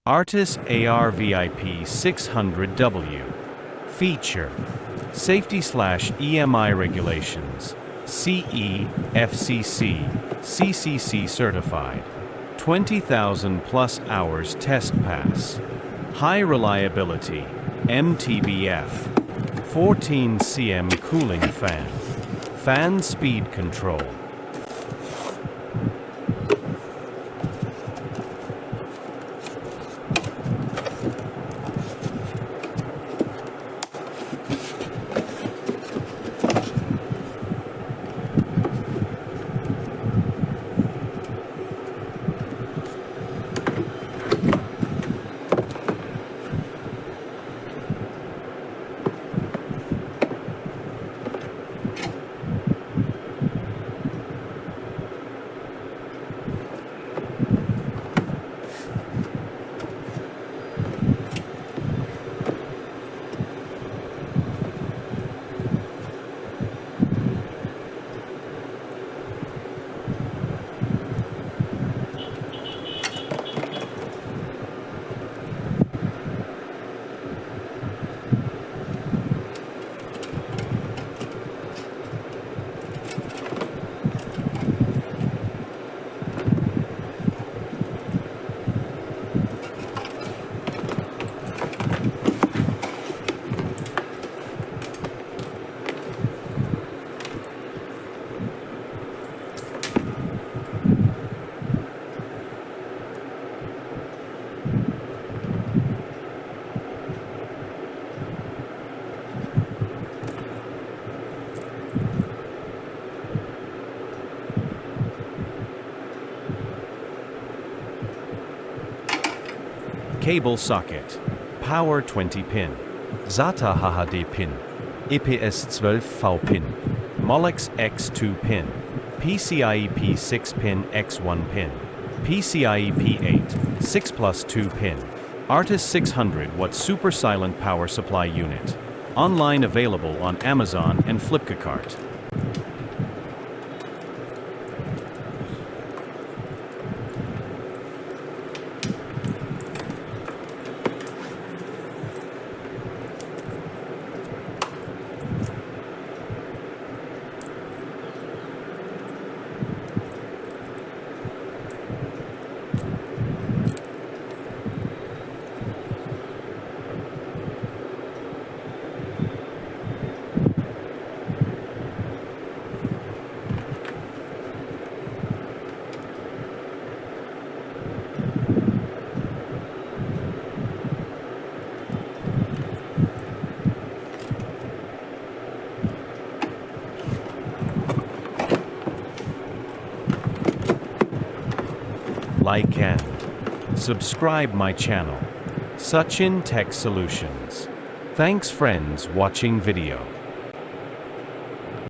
Artis AR-VIP 600W. Feature: Safety/EMI regulations, CE, FCC, CCC certified. 20,000 plus hours test pass. High reliability, MTBF. 14 cm cooling fan. Fan speed control. Cable socket. Power 20 pin. SATA HHD pin. EPS 12V pin. MOLEX X2 pin. PCI-E P6 pin X1 pin. PCI-E P8 6+2 pin. Artis 600W super silent power supply unit. Online available on Amazon and Flipkart. Like and subscribe my channel, Sachin Tech Solutions. Thanks friends watching video.